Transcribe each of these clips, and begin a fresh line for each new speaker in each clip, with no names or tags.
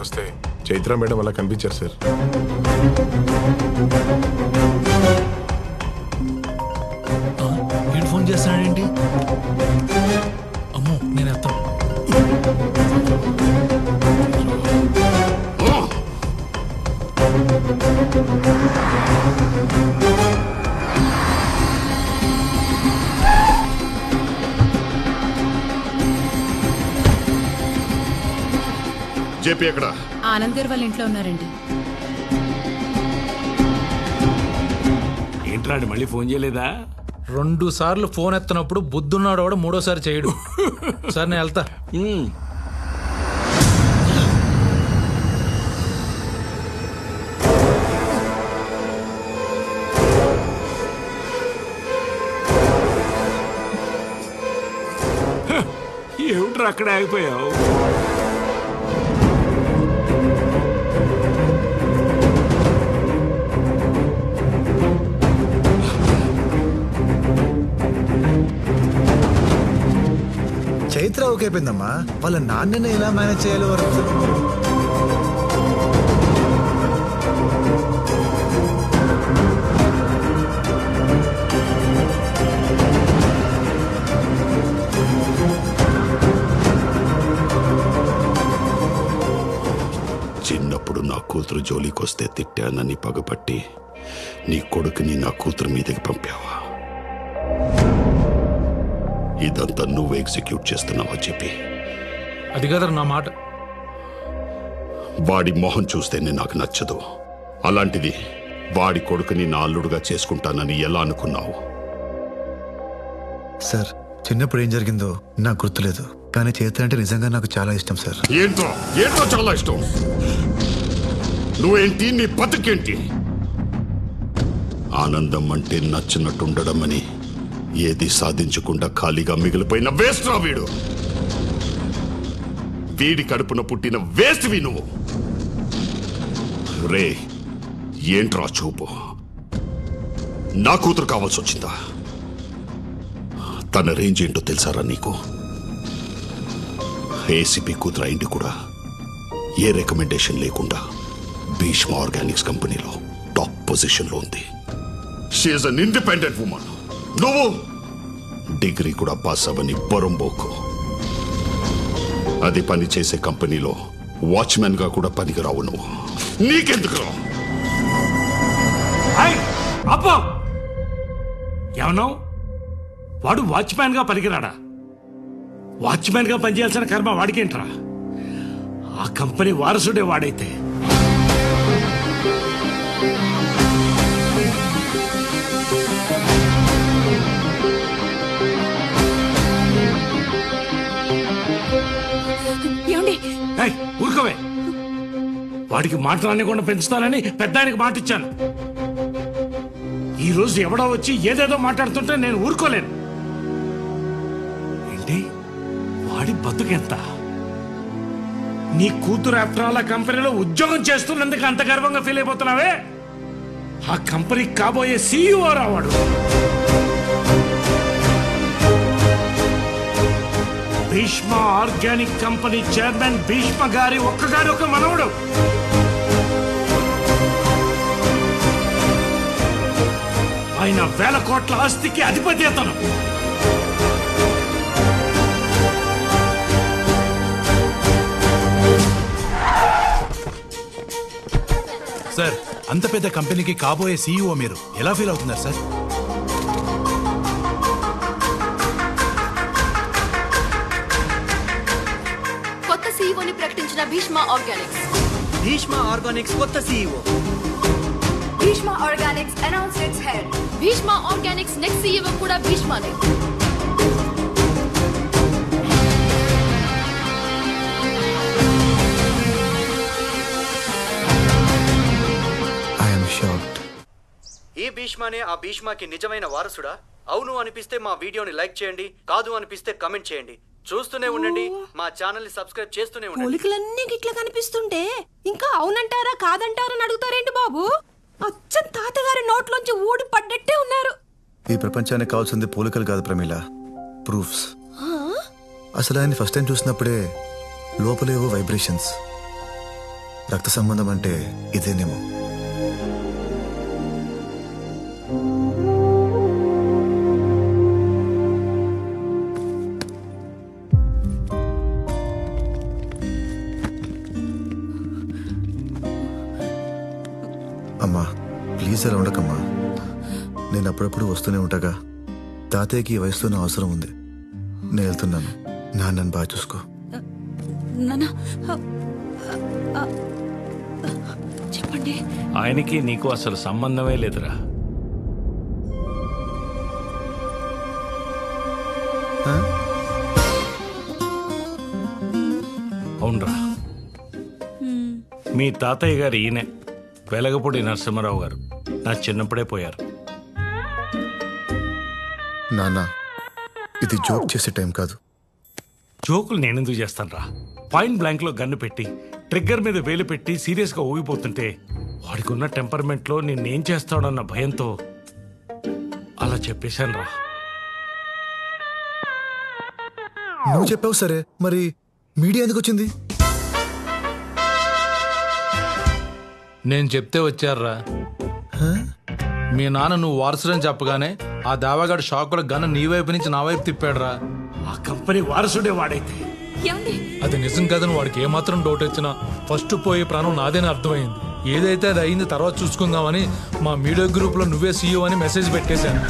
వస్తే చైత్ర మేడం అలా కనిపించారు సార్.
వీడు ఫోన్ చేస్తాడేంటి? అమ్మో నేను ఎత్తాను.
జేపీ ఎక్కడ?
ఆనంద్ గారు వాళ్ళ ఇంట్లో ఉన్నారండి.
ఏంట్రాడు మళ్ళీ ఫోన్ చేయలేదా?
2 సార్లు ఫోన్ ఎత్తనప్పుడు బుద్ధున్నాడు వాడు 3వసారి చేయడు. సార్ నేను వెళ్తా.
ఏమిట్రా అక్కడ ఆగిపోయావు?
చైత్ర ఓకే అయిపోయిందమ్మా. వాళ్ళ నాన్నని ఎలా మేనేజ్ చేయాలో వరకు
చిన్నప్పుడు నా కూతురు జోలికొస్తే తిట్టానని పగపట్టి నీ కొడుకుని నా కూతురు మీదకి పంపావా? ఇదంతా నువ్వు ఎగ్జిక్యూట్ చేస్తున్నావా చెప్పి?
అది కదా నా మాట.
వాడి మొహం చూస్తేనే నాకు నచ్చదు. అలాంటిది వాడి కొడుకుని నా అల్లుడుగా చేసుకుంటానని ఎలా అనుకున్నావు?
సార్ చిన్నప్పుడు ఏం జరిగిందో నాకు గుర్తులేదు, కానీ చైత్ర అంటే నిజంగా నాకు చాలా ఇష్టం సార్.
ఏంటో ఏంటో చాలా ఇష్టం. నువ్వేంటి, నీ బతుకేంటి? ఆనందం అంటే నచ్చినట్టుండడం అని ఏది సాధించకుండా ఖాళీగా మిగిలిపోయిన వేస్ట్ రా వీడు. వీడి కడుపున పుట్టిన వేస్ట్ వి నువ్వు. రే ఏంట్రా చూపు? నా కూతురు కావాల్సి వచ్చిందా? తన రేంజ్ ఏంటో తెలుసారా నీకు? ఏసీపీ కూతురు అయింది కూడా ఏ రికమెండేషన్ లేకుండా భీష్మ ఆర్గానిక్స్ కంపెనీలో టాప్ పొజిషన్లో ఉంది. She is an independent women. నువ్వు డిగ్రీ కూడా పాస్ అవ్వని పొరంబోకు. అది పని చేసే కంపెనీలో వాచ్మెన్ గా కూడా పనికి రావు నువ్వు. నీకెందుకు రా?
అబ్బా ఏమన్నావు? వాడు వాచ్మ్యాన్ గా పనికిరాడా? వాచ్మ్యాన్ గా పనిచేయాల్సిన కర్మ వాడికేంట్రా? ఆ కంపెనీ వారసుడే వాడైతే. ఊరుకోవే. వాడికి మాట్లాడకుండా పెంచుతానని పెద్ద ఆయనకి మాటిచ్చాను. ఈ రోజు ఎవడో వచ్చి ఏదేదో మాట్లాడుతుంటే నేను ఊరుకోలేను. ఏంటి వాడి బతుకెంత? నీ కూతురు ఆఫ్టర్ ఆల్ ఆ కంపెనీలో ఉద్యోగం చేస్తున్నందుకు అంత గర్వంగా ఫీల్ అయిపోతున్నావే? ఆ కంపెనీకి కాబోయే సీఈఓ రావాడు. Bheeshma organic company chairman Bheeshma గారి ఒక్క మనవడు. ఆయన 1000 కోట్ల ఆస్తికి అధిపతి అతను.
సార్ అంత పెద్ద కంపెనీకి కాబోయే సీఈఓ మీరు ఎలా ఫీల్ అవుతున్నారు సార్?
కొత్త సీఈఓని ప్రకటించిన భీష్మ ఆర్గానిక్స్
కొత్త CEO.
Bheeshma organics announce its head. Bheeshma organics next CEO కూడా భీష్మనే.
I am shocked.
ఈ భీష్మనే ఆ భీష్మకి నిజమైన వారసుడా? అవును అనిపిస్తే మా వీడియోని లైక్ చేయండి, కాదు అనిపిస్తే కమెంట్ చేయండి. చూస్తూనే ఉండండి, మా ఛానల్ ని సబ్స్క్రైబ్ చేస్తూనే ఉండండి.
పోలికలన్నీ గిట్ల కనిపిస్తుంటే ఇంకా అవునంటారా కాదంటారా అని అడుగుతారేంటి బాబు? అచ్చం తాతగారి నోట్లోంచి ఊడి పడ్డట్టే ఉన్నారు.
ఈ ప్రపంచానికి కావాల్సింది పోలికలు కాదు ప్రమీల, ప్రూఫ్స్. అసలు ఆయన ఫస్ట్ టైం చూసినప్పుడే లోపలేవో వైబ్రేషన్స్, రక్త సంబంధం అంటే ఇదేనేమో. అమ్మా ప్లీజ్ అలా ఉండకమ్మా. నేను అప్పుడప్పుడు వస్తూనే ఉంటాగా. తాతయ్యకి ఈ వయసులోనే అవసరం ఉంది. నేను వెళ్తున్నాను. నన్ను బాగా చూసుకో.
చెప్పండి.
ఆయనకి నీకు అసలు సంబంధమే లేదురా. అవునరా, మీ తాతయ్య గారు ఈయనే, వెలగపూడి నరసింహారావు గారు. నా చిన్నప్పుడే పోయారు.
నాన్న, ఇది జోక్ చేసే టైం కాదు.
జోకులు నేనెందుకు చేస్తాను రా? పాయింట్ బ్లాంక్ లో గన్ను పెట్టి ట్రిగ్గర్ మీద వేలు పెట్టి సీరియస్ గా ఊగిపోతుంటే వాడికి ఉన్న టెంపర్మెంట్ లో నేనేం చేస్తాడన్న భయంతో అలా చెప్పేశాను రా.
నువ్వు చెప్పావు సరే, మరి మీడియా ఎందుకు వచ్చింది?
నేను చెప్తే వచ్చారా. మీ నాన్న నువ్వు వారసుడని చెప్పగానే ఆ దావాగాడు షాకుల గన్ను నీ వైపు నుంచి నా వైపు తిప్పాడురా.
ఆ కంపెనీ వారసుడే వాడైతే
అది నిజం కదని వాడికి ఏమాత్రం డౌట్ వచ్చినా ఫస్ట్ పోయే ప్రాణం నాదేని అర్థమైంది. ఏదైతే అది అయింది, తర్వాత చూసుకుందామని మా మీడియా గ్రూప్ లో నువ్వే సీఈఓ అని మెసేజ్ పెట్టేశాను.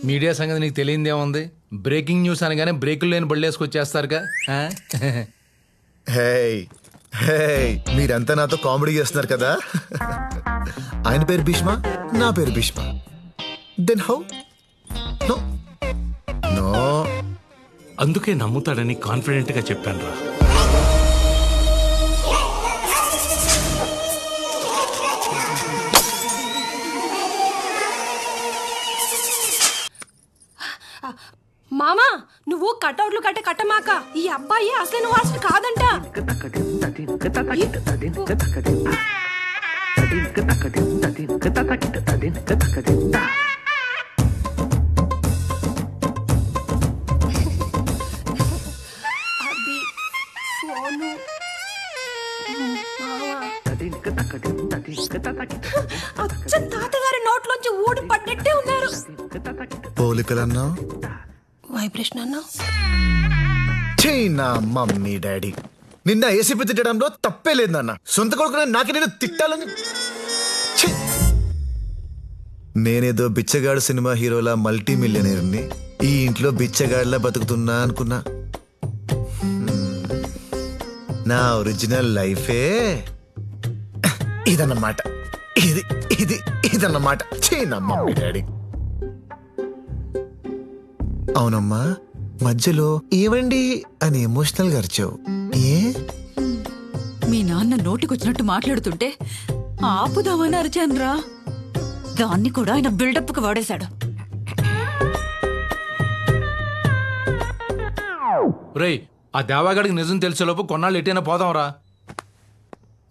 మీడియా సంగతి నీకు తెలియదేముంది? బ్రేకింగ్ న్యూస్ అనగానే బ్రేకులు లేని బళ్ళేసుకొచ్చేస్తారుగా.
హే హే, మీరంతా నాతో కామెడీ చేస్తున్నారు కదా. ఆయన పేరు భీష్మ, నా పేరు Bheeshma. Then how? No no.
అందుకే నమ్ముతాడని కాన్ఫిడెంట్ గా చెప్పాను రా.
మామా, నువ్వు కటౌట్లు కట్టమాక. ఈ అబ్బాయి అసలు వారసుడు కాదంట. అచ్చం తాతగారి నోట్లోంచి ఊడి పడ్డట్టే ఉన్నారు.
పోలికలన్నా
వైబ్రేషన్ అన్నా.
నా మమ్మీ డాడీ నిన్న ఏసీపీ తిట్టడంలో తప్పే లేదు నాన్న. సొంత కొడుకునే నాకే నేను తిట్టాలని. నేనేదో బిచ్చగాడు సినిమా హీరోలా మల్టీ మిలియనీర్ని ఈ ఇంట్లో బిచ్చగాడిలా బతుకుతున్నా అనుకున్నా. నా ఒరిజినల్ లైఫే ఇదన్నమాట. ఇది ఇది ఇదన్నమాట. నా మమ్మీ డాడీ. అవునమ్మా, మధ్యలో ఏవండి అని ఎమోషనల్ గా అరిచావు. ఏ
మీ నాన్న నోటికొచ్చినట్టు మాట్లాడుతుంటే ఆపుదామని అరిచానురా. దాన్ని కూడా ఆయన బిల్డప్ కు వాడేశాడు.
రేయ్, ఆ దేవాగాడికి నిజం తెలిసేలోపు కొన్నాళ్ళు ఎట్టైనా పోదాంరా.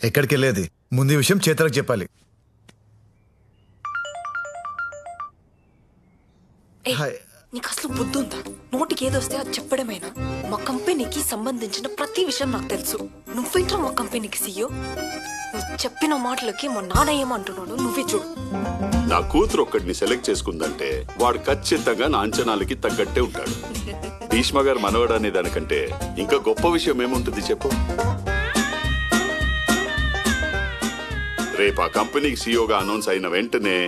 ఎక్కడికి వెళ్ళేది? ముందు ఈ విషయం చేతలకు చెప్పాలి.
నీకు అసలు బుద్ధి ఉందా? నోటికి ఏదొస్తే అది చెప్పడమేనా? మా కంపెనీకి సంబంధించిన ప్రతి విషయం నాకు తెలుసు. నువ్వేంట్రా మా కంపెనీకి సీఈఓ? నువ్వు చెప్పిన మాటలకి మా నాన్న ఏమంటున్నాడు నువ్వే చూడు.
నా కూతురు ఒక్కడిని సెలెక్ట్ చేసుకుందంటే వాడు ఖచ్చితంగా నా అంచనాలకి తగ్గట్టే ఉంటాడు. భీష్మ గారు మనవడు అనే దానికంటే ఇంకా గొప్ప విషయం ఏముంటుంది చెప్పు. రేపు ఆ కంపెనీకి సీఈఓగా అనౌన్స్ అయిన వెంటనే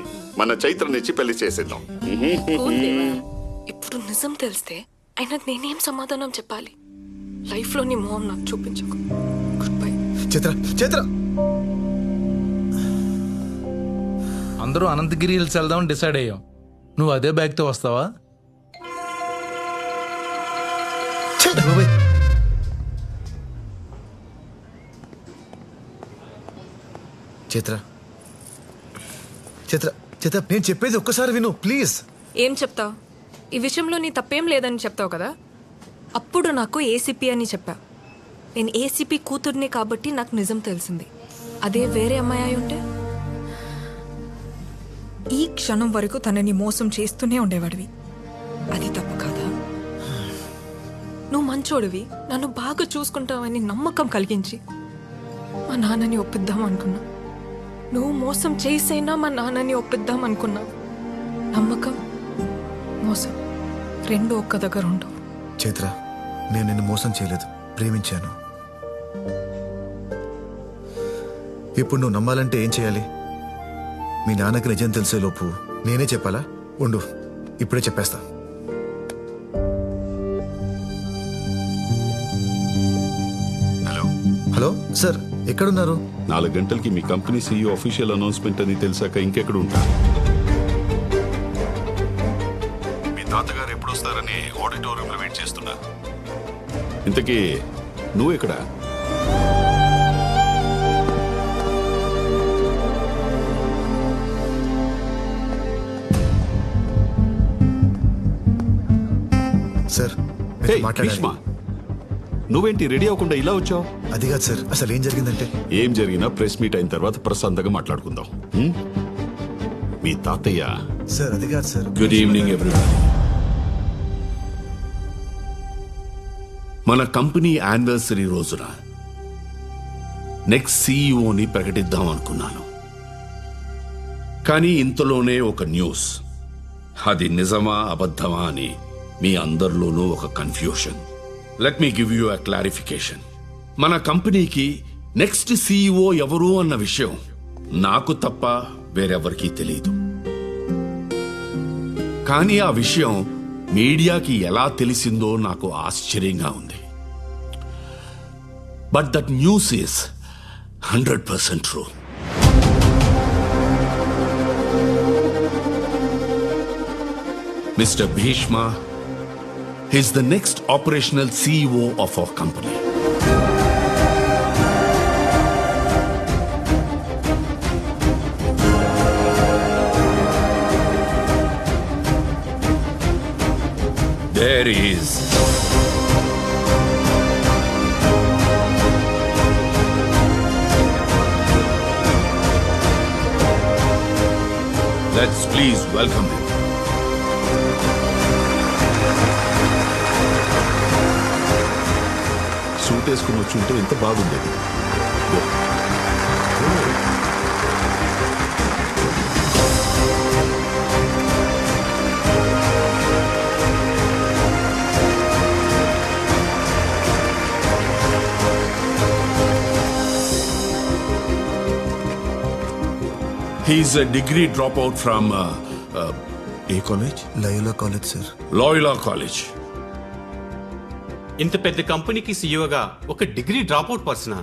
మన చైత్రనిచ్చి పెళ్లి చేసేద్దాం.
ఇప్పుడు నిజం తెలిస్తే ఆయనకు నేనేం సమాధానం చెప్పాలి? లైఫ్ లో నీ మొహం నాకు చూపించకు. Good bye.
చిత్ర చిత్ర
అందరూ అనంతగిరి హిల్స్ వెళ్దామని డిసైడ్ అయ్యాం. నువ్వు అదే బ్యాగ్ తో వస్తావా?
చిత్ర చిత్ర చిత్ర నేను చెప్పేది ఒక్కసారి విను ప్లీజ్.
ఏం చెప్తావు? ఈ విషయంలో నీ తప్పేం లేదని చెప్తావు కదా. అప్పుడు నాకు ఏసీపీ అని చెప్పా. నేను ఏసీపీ కూతుర్ని కాబట్టి నాకు నిజం తెలిసింది. అదే వేరే అమ్మాయి అయి ఉంటే ఈ క్షణం వరకు తనని మోసం చేస్తూనే ఉండేవాడివి. అది తప్పు కాదా? నువ్వు మంచి మంచోడివి, నన్ను బాగా చూసుకుంటావని నమ్మకం కలిగించి మా నాన్నని ఒప్పిద్దాం అనుకున్నా. నువ్వు మోసం చేసైనా మా నాన్నని ఒప్పిద్దాం అనుకున్నావు. నమ్మకం, మోసం రెండు ఒక్క దగ్గర ఉండవు.
చైత్ర, నేను నిన్ను మోసం చేయలేదు, ప్రేమించాను. ఇప్పుడు నువ్వు నమ్మాలంటే ఏం చేయాలి? మీ నాన్నకి నిజం తెలిసే లోపు నేనే చెప్పాలా? ఉండు, ఇప్పుడే చెప్పేస్తా. హలో సార్, ఎక్కడున్నారు?
4 గంటలకి మీ కంపెనీ CEO అఫీషియల్ అనౌన్స్మెంట్ అని తెలిసాక ఇంకెక్కడ ఉంటారు? మీ తాతగారు ఎప్పుడు వస్తారని ఆడిటోరియంలో వెయిట్ చేస్తున్నా. ఇంతకీ నువ్వెక్కడా?
సార్
భీష్మ, నువ్వేంటి రెడీ అవ్వకుండా ఇలా వచ్చావు?
అది కాదు సార్, అసలు ఏం జరిగిందంటే.
ఏం జరిగినా ప్రెస్ మీట్ అయిన తర్వాత ప్రశాంతంగా మాట్లాడుకుందాం. మీ తాతయ్య.
సార్ అది కాదు సార్.
Good evening everyone. మన కంపెనీ యానివర్సరీ రోజున నెక్స్ట్ CEOని ప్రకటిద్దాం అనుకున్నాను. కానీ ఇంతలోనే ఒక న్యూస్. అది నిజమా అబద్ధమా అని మీ అందరిలోనూ ఒక confusion. Let me give you a clarification. మన కంపెనీకి నెక్స్ట్ CEO ఎవరు అన్న విషయం నాకు తప్ప వేరెవరికీ తెలియదు. కానీ ఆ విషయం మీడియాకి ఎలా తెలిసిందో నాకు ఆశ్చర్యంగా ఉంది. But that news is 100% true. Mr. Bhishma is the next operational CEO of our company. There is let's please welcome him. Suit వేసుకుని వచ్చి ఉంటే ఎంత బాగుండేది. He's a degree dropout from ఏ college?
Loyola college sir.
Loyola college.
ఇంత పెద్ద కంపెనీకి సీఈఓగా ఒక డిగ్రీ డ్రాప్అవుట్ పర్సనా?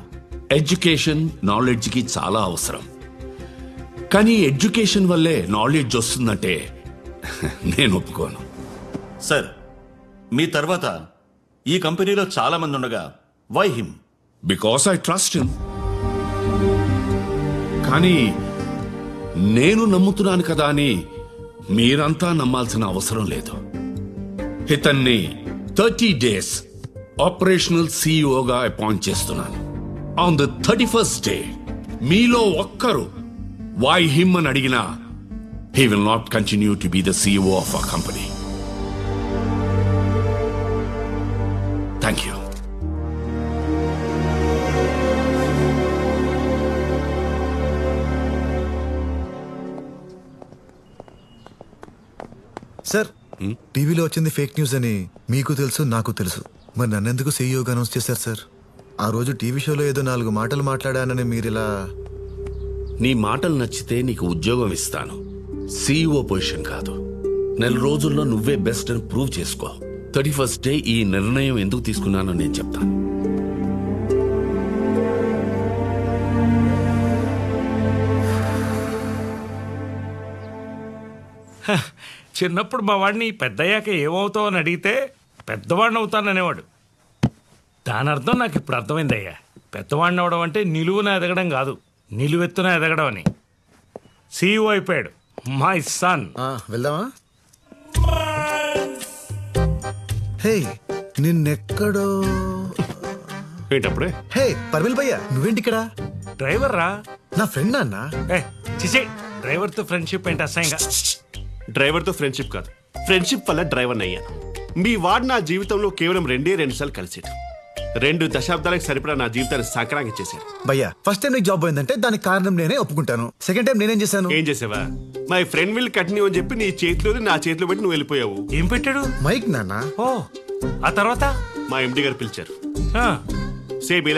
ఎడ్యుకేషన్ నాలెడ్జ్కి చాలా అవసరం. కానీ ఎడ్యుకేషన్ వల్లే నాలెడ్జ్ వస్తుందంటే నేను ఒప్పుకోను.
సార్, మీ తర్వాత ఈ కంపెనీలో చాలా మంది ఉండగా why him?
Because I trust him. కానీ నేను నమ్ముతున్నాను కదా అని మీరంతా నమ్మాల్సిన అవసరం లేదు. ఇతన్ని 30 days ఆపరేషనల్ CEOగా అపాయింట్ చేస్తున్నాను. ఆన్ ద 31st day మీలో ఒక్కరు వై హిమ్ అని అడిగినా he will not continue to be the CEO of our company. Thank you.
Sir, టీవీలో వచ్చింది ఫేక్ న్యూస్ అని మీకు తెలుసు, నాకు తెలుసు. మరి నన్నెందుకు సీఈఓగా అనౌన్స్ చేశారు సార్? ఆ రోజు టీవీ షోలో ఏదో 4 మాటలు మాట్లాడానని మీరిలా.
నీ మాటలు నచ్చితే నీకు ఉద్యోగం ఇస్తాను. CEO పొజిషన్ కాదు. 4 రోజుల్లో నువ్వే బెస్ట్ అని ప్రూవ్ చేసుకో. 31st day ఈ నిర్ణయం ఎందుకు తీసుకున్నానో నేను చెప్తాను.
చిన్నప్పుడు మా వాడిని పెద్దయ్యాక ఏమవుతావు అని అడిగితే పెద్దవాడిని అవుతాననేవాడు. దాని అర్థం నాకు ఇప్పుడు అర్థమైందయ్యా. పెద్దవాడిని అవడం అంటే నిలువున ఎదగడం కాదు, నిలువెత్తున ఎదగడం అని. CEO అయిపోయాడు మై సన్.
వెళ్దామా? హే, నిన్నెక్కడో.
ఏంటప్పుడే?
హే పర్విల్ భయ్యా, నువ్వేంటి ఇక్కడ?
డ్రైవర్ రా.
నా ఫ్రెండ్ అన్న.
చిచే, డ్రైవర్తో ఫ్రెండ్షిప్ ఏంటి అసహ్యంగా?
డ్రైవర్తో ఫ్రెండ్షిప్ కాదు, ఫ్రెండ్షిప్ వల్ల డ్రైవర్ అయ్యాను.
మీ వాడు నా జీవితంలో కేవలం 2 సార్లు కలిసాడు. 2 దశాబ్దాలకు సరిపడా నా జీవితాన్ని సంక్రాంతి చేశాడు.
భయ్యా ఫస్ట్ టైం నీకు జాబ్ పోయిందంటే దానికి కారణం నేనే ఒప్పుకుంటాను. సెకండ్ టైం నేనేం చేశాను?
ఏం చేసావా? మై ఫ్రెండ్ విల్ కంటిన్యూ అని చెప్పి నీ చేతిలో నా చేతిలో పెట్టి నువ్వు వెళ్ళిపోయావు.
ఏం పెట్టాడు?
మైక్ నాన్న.
ఓ ఆ తర్వాత
మా ఎండి గారు పిలిచారు. సేమ్